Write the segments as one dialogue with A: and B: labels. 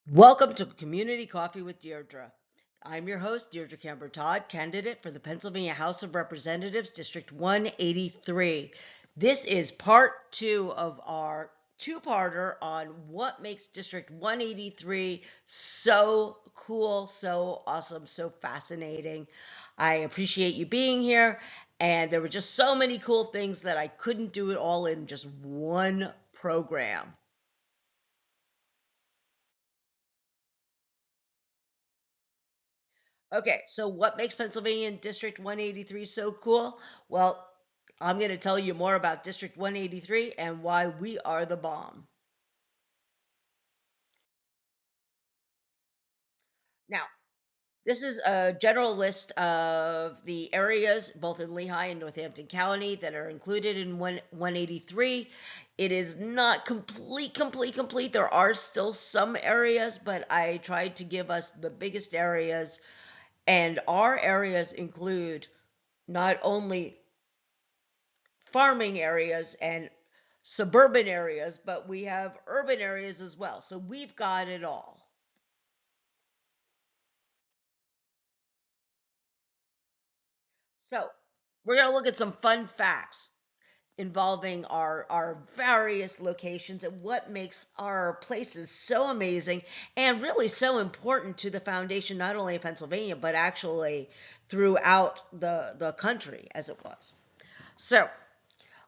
A: Welcome to Community Coffee with Deirdre. I'm your host, Deirdre Kamber Todd, candidate for the Pennsylvania House of Representatives, District 183. This is part two of our two-parter on what makes District 183 so cool, so awesome, so fascinating. I appreciate you being here, and there were just so many cool things that I couldn't do it all in just one program. Okay, so what makes Pennsylvania District 183 so cool? Well, I'm going to tell you more about District 183 and why we are the bomb. Now, this is a general list of the areas, both in Lehigh and Northampton County, that are included in 183. It is not complete. There are still some areas, but I tried to give us the biggest areas. And our areas include not only farming areas and suburban areas, but we have urban areas as well. So we've got it all. So we're going to look at some fun facts involving our various locations and what makes our places so amazing and really so important to the foundation, not only of Pennsylvania, but actually throughout the country as it was. So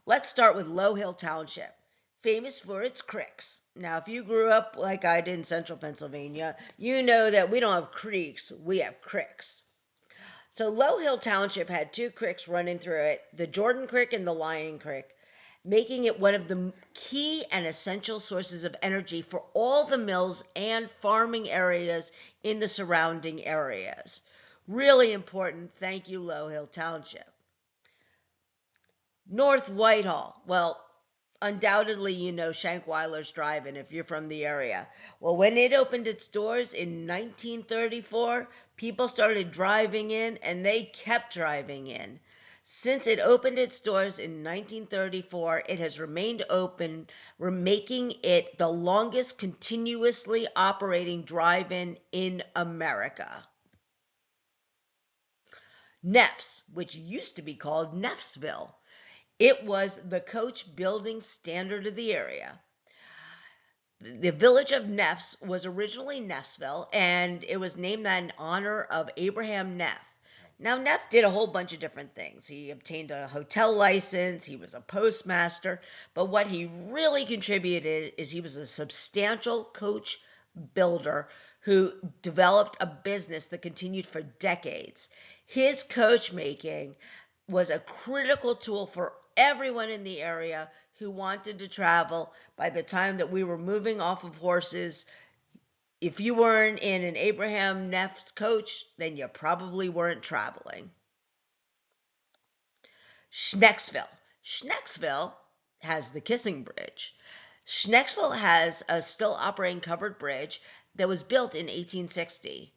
A: let's start with Low Hill Township, famous for its creeks. Now, if you grew up like I did in central Pennsylvania, you know that we don't have creeks, we have cricks. So Low Hill Township had two creeks running through it, the Jordan Creek and the Lion Creek, making it one of the key and essential sources of energy for all the mills and farming areas in the surrounding areas. Really important. Thank you, Low Hill Township. North Whitehall. Well, undoubtedly you know Shankweiler's Drive-In if you're from the area. Well, when it opened its doors in 1934, people started driving in and they kept driving in. Since it opened its doors in 1934, it has remained open, making it the longest continuously operating drive-in in America. Neffs, which used to be called Neffsville. It was the coach building standard of the area. The village of Neffs was originally Neffsville, and it was named that in honor of Abraham Neff. Now, Neff did a whole bunch of different things. He obtained a hotel license, he was a postmaster, but what he really contributed is he was a substantial coach builder who developed a business that continued for decades. His coach making was a critical tool for everyone in the area who wanted to travel. By the time that we were moving off of horses, if you weren't in an Abraham Neff's coach, then you probably weren't traveling. Schnecksville. Schnecksville has the Kissing Bridge. Schnecksville has a still operating covered bridge that was built in 1860.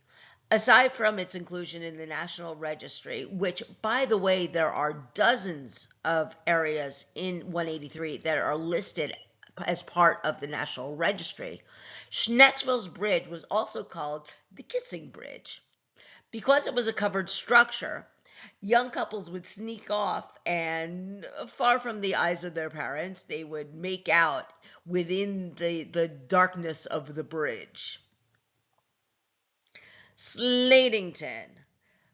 A: Aside from its inclusion in the National Registry, which, by the way, there are dozens of areas in 183 that are listed as part of the National Registry, Schnecksville's bridge was also called the Kissing Bridge. Because it was a covered structure, young couples would sneak off and, far from the eyes of their parents, they would make out within the darkness of the bridge. Slatington.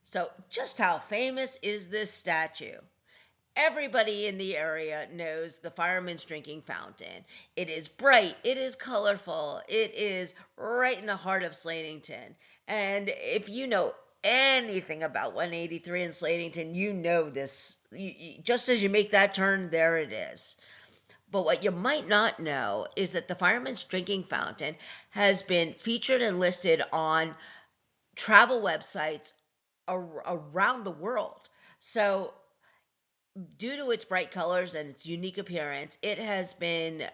A: So, just how famous is this statue? Everybody in the area knows the fireman's drinking fountain. It is bright, it is colorful, it is right in the heart of Slatington. And if you know anything about 183 in Slatington, you know this. Just as you make that turn, there it is. But what you might not know is that the fireman's drinking fountain has been featured and listed on travel websites around the world. So, due to its bright colors and its unique appearance, it has been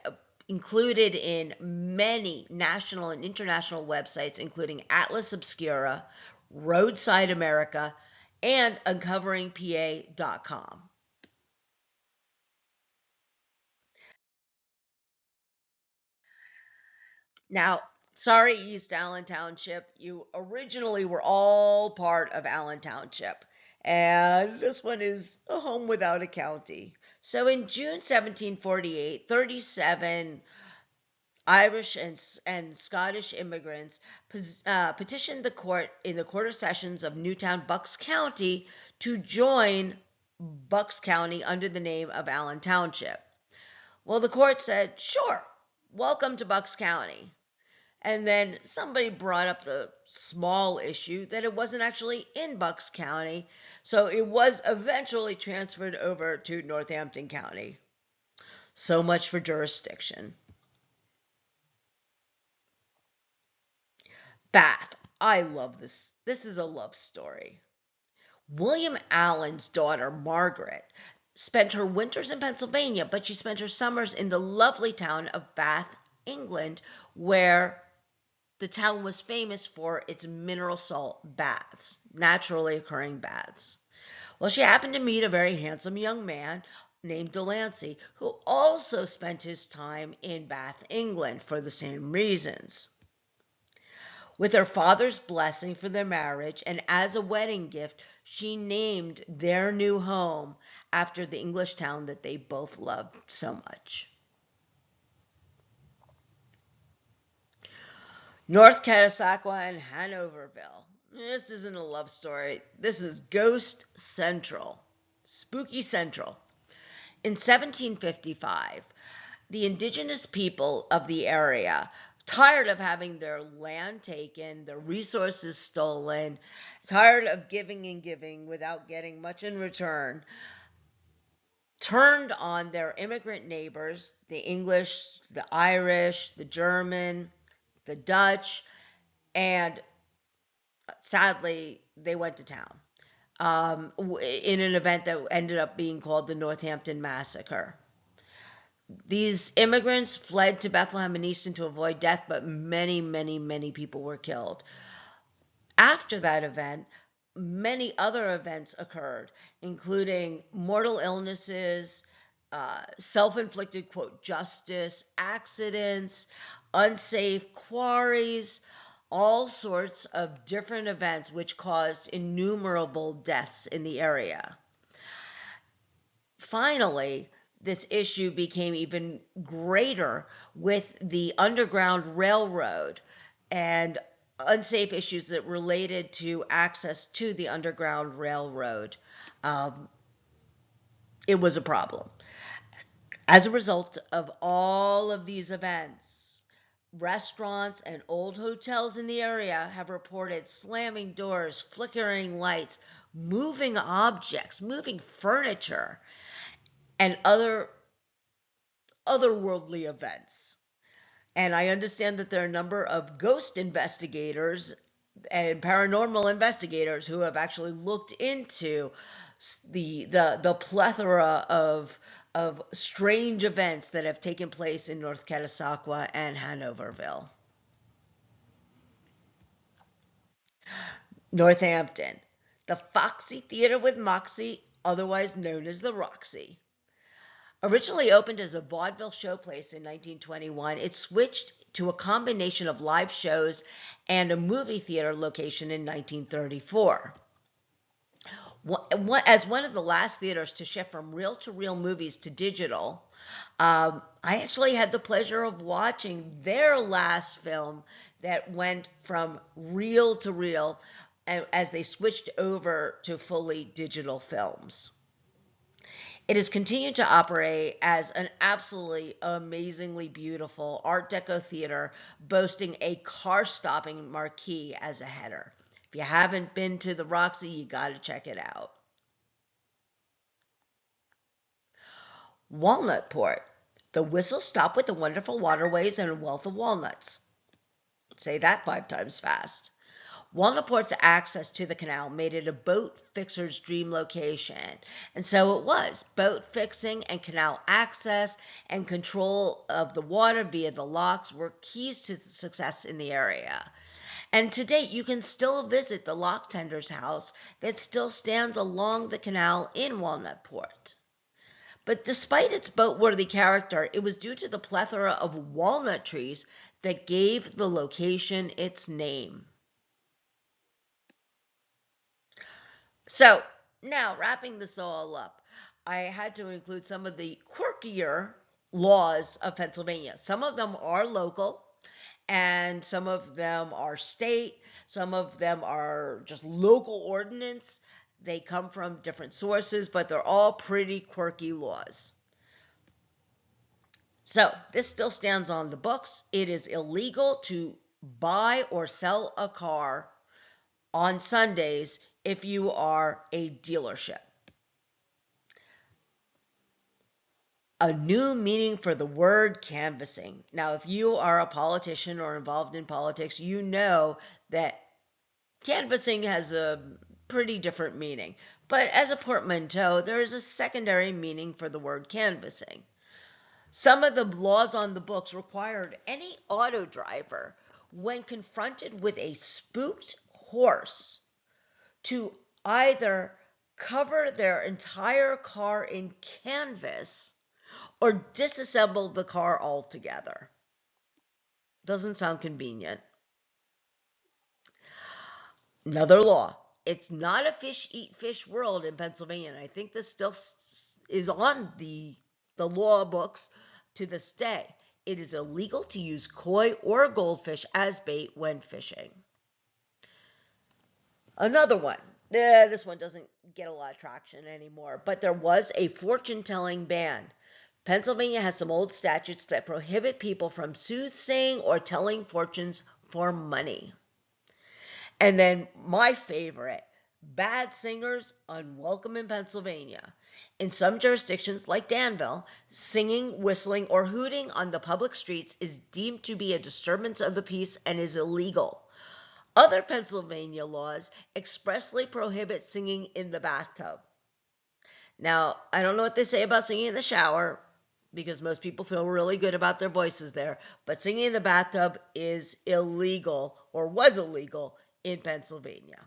A: included in many national and international websites, including Atlas Obscura, Roadside America, and UncoveringPA.com. Now, Sorry, East Allen Township. You originally were all part of Allen Township. And this one is a home without a county. So in June 1748, 37 Irish and Scottish immigrants petitioned the court in the Court of Sessions of Newtown, Bucks County, to join Bucks County under the name of Allen Township. Well, the court said, sure, welcome to Bucks County. And then somebody brought up the small issue that it wasn't actually in Bucks County, so it was eventually transferred over to Northampton County. So much for jurisdiction. Bath. I love this. This is a love story. William Allen's daughter, Margaret, spent her winters in Pennsylvania, but she spent her summers in the lovely town of Bath, England, where the town was famous for its mineral salt baths, naturally occurring baths. Well, she happened to meet a very handsome young man named Delancey, who also spent his time in Bath, England, for the same reasons. With her father's blessing for their marriage and as a wedding gift, she named their new home after the English town that they both loved so much. North Catasauqua and Hanoverville. This isn't a love story. This is Ghost Central, Spooky Central. In 1755, the indigenous people of the area, tired of having their land taken, their resources stolen, tired of giving and giving without getting much in return, turned on their immigrant neighbors, the English, the Irish, the German, the Dutch, and sadly, they went to town in an event that ended up being called the Northampton Massacre. These immigrants fled to Bethlehem and Easton to avoid death, but many, many, many people were killed. After that event, many other events occurred, including mortal illnesses, self-inflicted, quote, justice, accidents, unsafe quarries, all sorts of different events which caused innumerable deaths in the area. Finally, this issue became even greater with the Underground Railroad and unsafe issues that related to access to the Underground Railroad. It was a problem. As a result of all of these events, restaurants and old hotels in the area have reported slamming doors, flickering lights, moving objects, moving furniture, and other otherworldly events. And I understand that there are a number of ghost investigators and paranormal investigators who have actually looked into the plethora of strange events that have taken place in North Catasauqua and Hanoverville. Northampton, the Foxy Theater with Moxie, otherwise known as the Roxy. Originally opened as a vaudeville showplace in 1921, it switched to a combination of live shows and a movie theater location in 1934. As one of the last theaters to shift from reel-to-reel movies to digital, I actually had the pleasure of watching their last film that went from reel to reel as they switched over to fully digital films. It has continued to operate as an absolutely amazingly beautiful Art Deco theater, boasting a car-stopping marquee as a header. If you haven't been to the Roxy, you got to check it out. Walnutport, the whistle stop with the wonderful waterways and a wealth of walnuts. Say that 5 times fast. Walnutport's access to the canal made it a boat fixer's dream location. And so it was. Boat fixing and canal access and control of the water via the locks were keys to success in the area. And to date, you can still visit the lock tender's house that still stands along the canal in Walnutport. But despite its boat-worthy character, it was due to the plethora of walnut trees that gave the location its name. So, now wrapping this all up, I had to include some of the quirkier laws of Pennsylvania. Some of them are local, and some of them are state, some of them are just local ordinance. They come from different sources, but they're all pretty quirky laws. So this still stands on the books. It is illegal to buy or sell a car on Sundays if you are a dealership. A new meaning for the word canvassing. Now, if you are a politician or involved in politics, you know that canvassing has a pretty different meaning. But as a portmanteau, there is a secondary meaning for the word canvassing. Some of the laws on the books required any auto driver, when confronted with a spooked horse, to either cover their entire car in canvas or disassemble the car altogether. Doesn't sound convenient. Another law. It's not a fish eat fish world in Pennsylvania, and I think this still is on the law books to this day. It is illegal to use koi or goldfish as bait when fishing. Another one. This one doesn't get a lot of traction anymore, but there was a fortune-telling ban. Pennsylvania has some old statutes that prohibit people from soothsaying or telling fortunes for money. And then my favorite, bad singers unwelcome in Pennsylvania. In some jurisdictions, like Danville, singing, whistling, or hooting on the public streets is deemed to be a disturbance of the peace and is illegal. Other Pennsylvania laws expressly prohibit singing in the bathtub. Now, I don't know what they say about singing in the shower, because most people feel really good about their voices there, but singing in the bathtub is illegal, or was illegal, in Pennsylvania.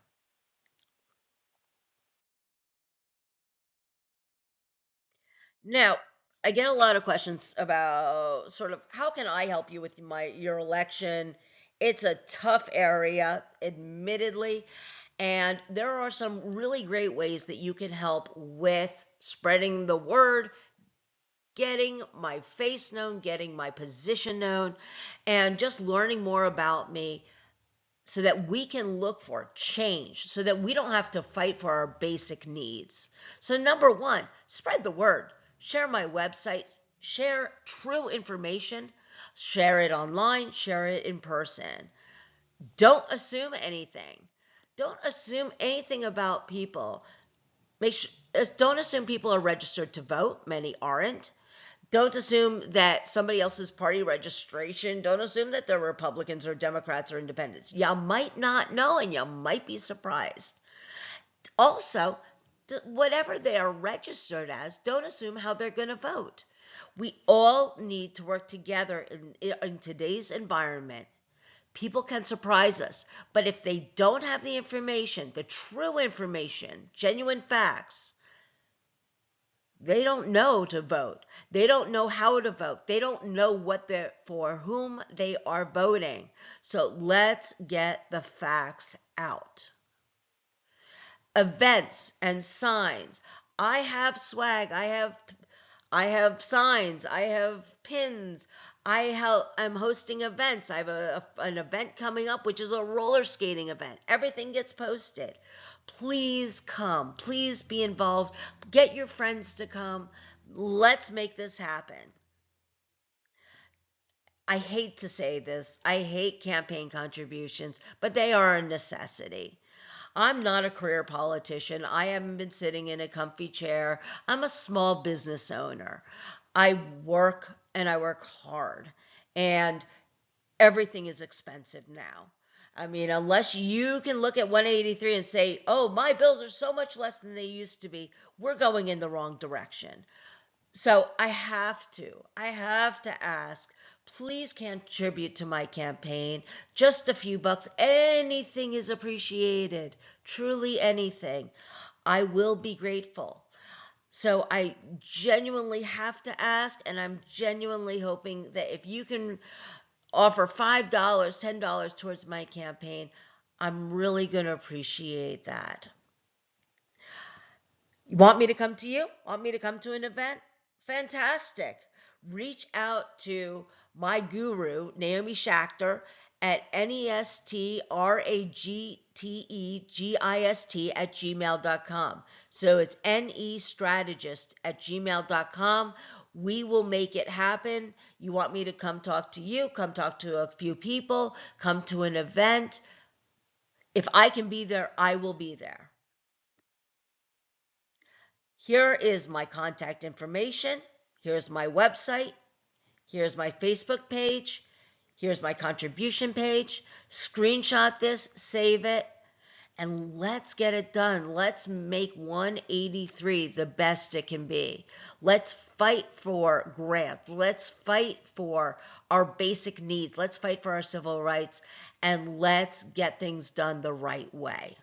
A: Now, I get a lot of questions about sort of how can I help you with your election. It's a tough area, admittedly, and there are some really great ways that you can help with spreading the word, getting my face known, getting my position known, and just learning more about me so that we can look for change, so that we don't have to fight for our basic needs. So number one, spread the word. Share my website, share true information, share it online, share it in person. Don't assume anything. Don't assume anything about people. Don't assume people are registered to vote. Many aren't. Don't assume that somebody else's party registration, don't assume that they're Republicans or Democrats or independents. You might not know, and you might be surprised. Also, whatever they are registered as, don't assume how they're going to vote. We all need to work together in today's environment. People can surprise us, but if they don't have the information, the true information, genuine facts, they don't know to vote. They don't know how to vote. They don't know for whom they are voting. So let's get the facts out. Events and signs. I have swag. I have signs. I have pins. I'm hosting events. I have an event coming up, which is a roller skating event. Everything gets posted. Please come. Please be involved. Get your friends to come. Let's make this happen. I hate to say this. I hate campaign contributions, but they are a necessity. I'm not a career politician. I haven't been sitting in a comfy chair. I'm a small business owner. I work and I work hard, and everything is expensive now. I mean, unless you can look at 183 and say, oh, my bills are so much less than they used to be, we're going in the wrong direction. So I have to ask, please contribute to my campaign. Just a few bucks. Anything is appreciated. Truly anything. I will be grateful. So I genuinely have to ask, and I'm genuinely hoping that if you can offer $5, $10 towards my campaign, I'm really going to appreciate that. You want me to come to you? Want me to come to an event? Fantastic. Reach out to my guru, Naomi Schachter, at nestragtegist@gmail.com. So it's nestrategist@gmail.com. We will make it happen. You want me to come talk to you, come talk to a few people, come to an event. If I can be there, I will be there. Here is my contact information. Here's my website. Here's my Facebook page. Here's my contribution page. Screenshot this, save it, and let's get it done. Let's make 183 the best it can be. Let's fight for grants. Let's fight for our basic needs. Let's fight for our civil rights, and let's get things done the right way.